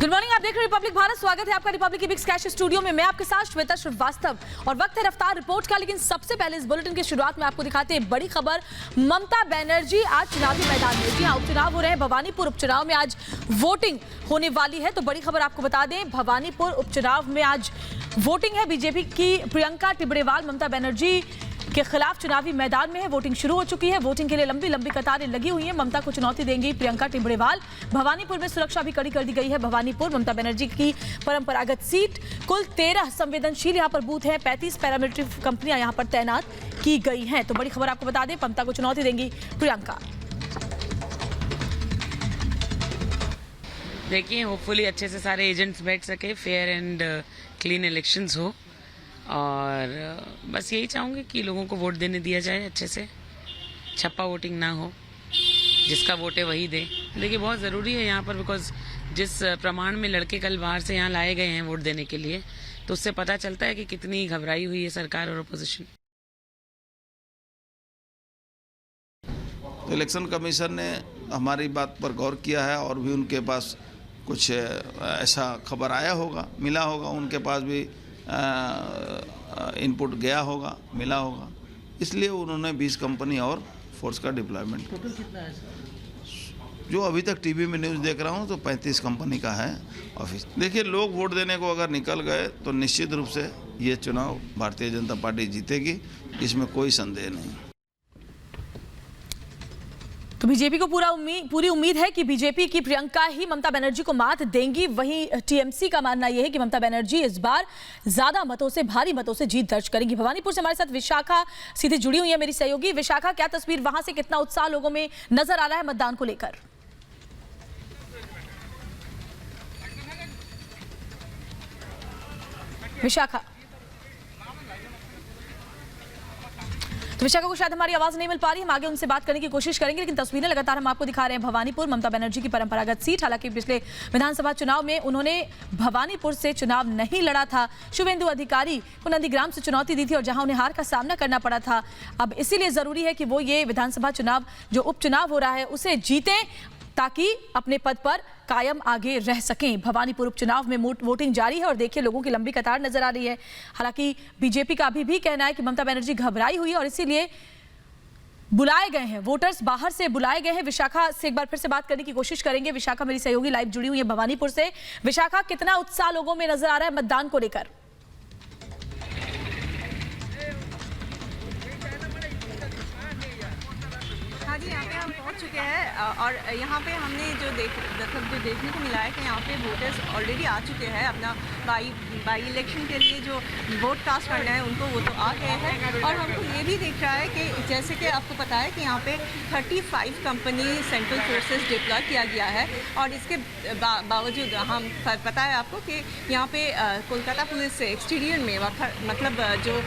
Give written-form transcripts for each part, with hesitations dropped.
Good morning, आप देख रहे हैं रिपब्लिक भारत। स्वागत है आपका रिपब्लिक की बिग स्कैश स्टूडियो में। मैं आपके साथ श्वेता श्रीवास्तव और वक्त है रफ्तार रिपोर्ट का। लेकिन सबसे पहले इस बुलेटिन की शुरुआत में आपको दिखाते हैं बड़ी खबर। ममता बनर्जी आज चुनावी मैदान में। जी हाँ, उपचुनाव हो रहे हैं। भवानीपुर उपचुनाव में आज वोटिंग होने वाली है, तो बड़ी खबर आपको बता दें, भवानीपुर उपचुनाव में आज वोटिंग है। बीजेपी की प्रियंका टिबरेवाल ममता बनर्जी के खिलाफ चुनावी मैदान में है। वोटिंग शुरू हो चुकी है। वोटिंग के लिए लंबी लंबी कतारें लगी हुई हैं। ममता को चुनौती देंगी प्रियंका टिबरेवाल। भवानीपुर में सुरक्षा भी कड़ी कर दी गई है। भवानीपुर ममता बनर्जी की परंपरागत सीट। कुल 13 संवेदनशील यहाँ पर बूथ हैं। 35 पैरामिलिट्री कंपनियां यहाँ पर तैनात की गई हैं। तो बड़ी खबर आपको बता दें, ममता को चुनौती देंगी प्रियंका। देखिए, होपफुली अच्छे से सारे एजेंट्स बैठ सके, फेयर एंड क्लीन इलेक्शंस हो, और बस यही चाहूँगी कि लोगों को वोट देने दिया जाए अच्छे से, छप्पा वोटिंग ना हो, जिसका वोट है वही दे। देखिए, बहुत ज़रूरी है यहाँ पर, बिकॉज जिस प्रमाण में लड़के कल बाहर से यहाँ लाए गए हैं वोट देने के लिए, तो उससे पता चलता है कि कितनी घबराई हुई है सरकार और अपोजिशन। तो इलेक्शन कमीशन ने हमारी बात पर गौर किया है और भी उनके पास कुछ ऐसा खबर आया होगा, मिला होगा, उनके पास भी इनपुट गया होगा, मिला होगा, इसलिए उन्होंने 20 कंपनी और फोर्स का डिप्लॉयमेंट। टोटल कितना है सर? जो अभी तक टीवी में न्यूज़ देख रहा हूँ तो 35 कंपनी का है ऑफिस। देखिए, लोग वोट देने को अगर निकल गए तो निश्चित रूप से ये चुनाव भारतीय जनता पार्टी जीतेगी, इसमें कोई संदेह नहीं। तो बीजेपी को पूरी उम्मीद है कि बीजेपी की प्रियंका ही ममता बनर्जी को मात देंगी। वहीं टीएमसी का मानना यह है कि ममता बनर्जी इस बार ज्यादा मतों से, भारी मतों से जीत दर्ज करेंगी। भवानीपुर से हमारे साथ विशाखा सीधे जुड़ी हुई है, मेरी सहयोगी। विशाखा, क्या तस्वीर वहां से, कितना उत्साह लोगों में नजर आ रहा है मतदान को लेकर? विशाखा, तो विशाखा को शायद हमारी आवाज नहीं मिल पा रही। हम आगे उनसे बात करने की कोशिश करेंगे, लेकिन तस्वीरें लगातार हम आपको दिखा रहे हैं। भवानीपुर ममता बनर्जी की परंपरागत सीट। हालांकि पिछले विधानसभा चुनाव में उन्होंने भवानीपुर से चुनाव नहीं लड़ा था। शुभेंदु अधिकारी को नंदीग्राम से चुनौती दी थी और जहां उन्हें हार का सामना करना पड़ा था। अब इसीलिए जरूरी है कि वो ये विधानसभा चुनाव, जो उपचुनाव हो रहा है, उसे जीतें ताकि अपने पद पर कायम आगे रह सकें। भवानीपुर उपचुनाव में वोटिंग जारी है और देखिए, लोगों की लंबी कतार नजर आ रही है। हालांकि बीजेपी का अभी भी कहना है कि ममता बनर्जी घबराई हुई है और इसीलिए बुलाए गए हैं, वोटर्स बाहर से बुलाए गए हैं। विशाखा से एक बार फिर से बात करने की कोशिश करेंगे। विशाखा मेरी सहयोगी लाइव जुड़ी हुई है भवानीपुर से। विशाखा, कितना उत्साह लोगों में नजर आ रहा है मतदान को लेकर? हाँ जी, यहाँ पे हम पहुँच चुके हैं और यहाँ पे हमने जो देखने को मिला है कि यहाँ पे वोटर्स ऑलरेडी आ चुके हैं। अपना बाई इलेक्शन के लिए जो वोट कास्ट करना है उनको, वो तो आ गए हैं। और हमको ये भी दिख रहा है कि जैसे कि आपको पता है कि यहाँ पे 35 कंपनी सेंट्रल फोर्सेस डिप्लॉय किया गया है। और इसके बावजूद हम पता है आपको कि यहाँ पे कोलकाता पुलिस से एक्सटीरियर में, मतलब जो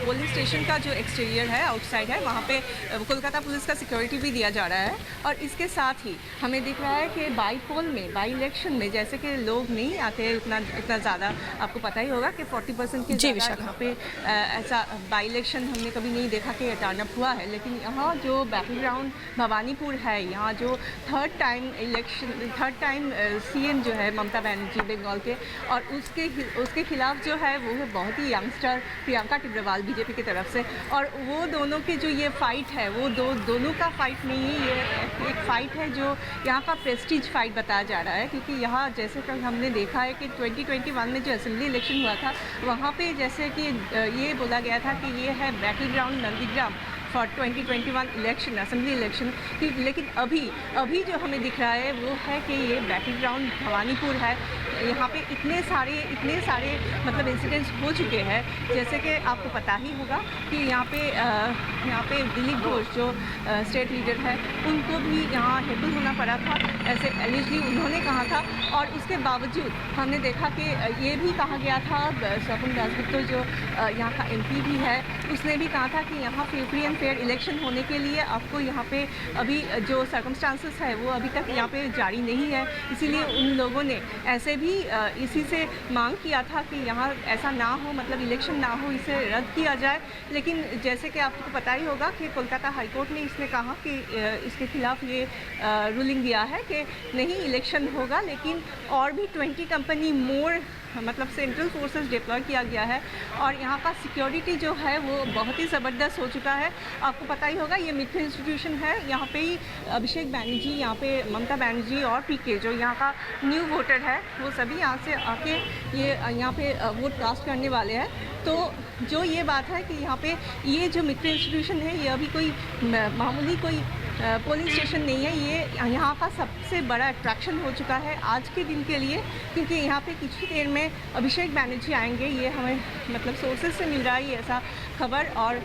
पोलिंग स्टेशन का जो एक्सटीरियर है, आउटसाइड है, वहाँ पे कोलकाता पुलिस का सिक्योरिटी भी दिया जा रहा है। और इसके साथ ही हमें दिख रहा है कि बाई पोल में, बाई इलेक्शन में, जैसे कि लोग नहीं आते इतना ज़्यादा, आपको पता ही होगा कि 40% के यहाँ पे ऐसा बाई इलेक्शन हमने कभी नहीं देखा कि टर्नअप हुआ है। लेकिन यहाँ जो बैटल ग्राउंड भवानीपुर है, यहाँ जो थर्ड टाइम सीएम जो है ममता बनर्जी बंगाल के, और उसके खिलाफ जो है वो है बहुत ही यंगस्टर प्रियंका टिबरेवाल बीजेपी की तरफ से। और वो दोनों की जो ये फाइट है, वो दोनों का फाइट नहीं है, ये एक फाइट है जो यहाँ का प्रेस्टीज फाइट बताया जा रहा है। क्योंकि यहाँ जैसे कि हमने देखा है कि 2021 में जो असेंबली इलेक्शन हुआ था, वहाँ पे जैसे कि ये बोला गया था कि ये है battle ground Nandigram for 2021 election, assembly election. लेकिन अभी जो हमें दिख रहा है वो है कि ये बैटल ग्राउंड भवानीपुर है। यहाँ पे इतने सारे मतलब इंसिडेंट्स हो चुके हैं। जैसे कि आपको पता ही होगा कि यहाँ पे दिलीप घोष जो स्टेट लीडर है, उनको भी यहाँ हेल्पफुल होना पड़ा था, ऐसे एलिजली उन्होंने कहा था। और उसके बावजूद हमने देखा कि ये भी कहा गया था, स्वपन दासगुप्ता जो यहाँ का MP भी है, उसने भी कहा था कि यहाँ फ्री एंड फेयर इलेक्शन होने के लिए आपको यहाँ पे अभी जो सर्कमस्टांसेस है वो अभी तक यहाँ पे जारी नहीं है, इसीलिए उन लोगों ने ऐसे भी इसी से मांग किया था कि यहाँ ऐसा ना हो, मतलब इलेक्शन ना हो, इसे रद्द किया जाए। लेकिन जैसे कि आपको पता ही होगा कि कोलकाता हाई कोर्ट ने इसमें कहा कि इसके खिलाफ ये रूलिंग दिया है कि नहीं इलेक्शन होगा, लेकिन और भी 20 कंपनी मोर मतलब सेंट्रल फोर्सेस डिप्लॉय किया गया है और यहाँ का सिक्योरिटी जो है वो बहुत ही ज़बरदस्त हो चुका है। आपको पता ही होगा ये मित्र इंस्टीट्यूशन है, यहाँ पे ही अभिषेक बैनर्जी, यहाँ पे ममता बनर्जी और पीके जो यहाँ का न्यू वोटर है वो सभी यहाँ से आके ये यहाँ पे वोट कास्ट करने वाले हैं। तो जो ये बात है कि यहाँ पे ये जो मित्र इंस्टीट्यूशन है ये अभी कोई मामूली कोई पोलिंग स्टेशन नहीं है, ये यहाँ का सबसे बड़ा अट्रैक्शन हो चुका है आज के दिन के लिए, क्योंकि यहाँ पे कुछ ही देर में अभिषेक बैनर्जी आएंगे, ये हमें मतलब सोर्सेज से मिल रहा है ये ऐसा खबर। और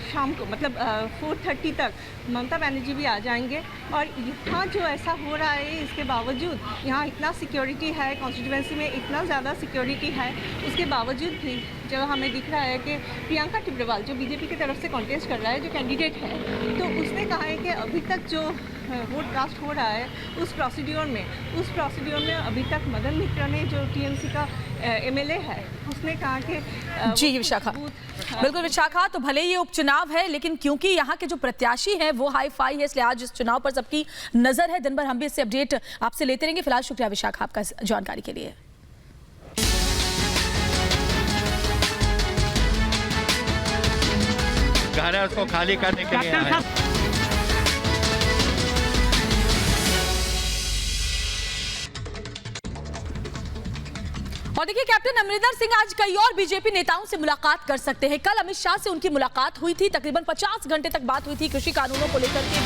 शाम को मतलब 4:30 तक ममता बनर्जी भी आ जाएंगे। और यहाँ जो ऐसा हो रहा है इसके बावजूद यहाँ इतना सिक्योरिटी है, कॉन्स्टिट्यूएंसी में इतना ज़्यादा सिक्योरिटी है, उसके बावजूद भी जो हमें दिख रहा है कि प्रियंका टिब्रेवाल जो बीजेपी की तरफ से कॉन्टेस्ट कर रहा है, जो कैंडिडेट है, तो उसने कहा है कि अभी तक जो वोट कास्ट हो रहा है उस प्रोसीड्योर में अभी तक मदन मित्रा ने जो टीएमसी का एमएलए है उसने कहा कि जी विशाखा, बिल्कुल विशाखा, तो भले ये उपचुनाव है लेकिन क्योंकि यहाँ के जो प्रत्याशी हैं वो हाई फाई है, इसलिए आज इस चुनाव पर सबकी नजर है। दिन भर हम भी इससे अपडेट आपसे लेते रहेंगे। फिलहाल शुक्रिया विशाखा आपका जानकारी के लिए। घर है उसको खाली करने के लिए आए। और देखिए कैप्टन अमरिंदर सिंह आज कई और बीजेपी नेताओं से मुलाकात कर सकते हैं। कल अमित शाह से उनकी मुलाकात हुई थी, तकरीबन 50 घंटे तक बात हुई थी कृषि कानूनों को लेकर के।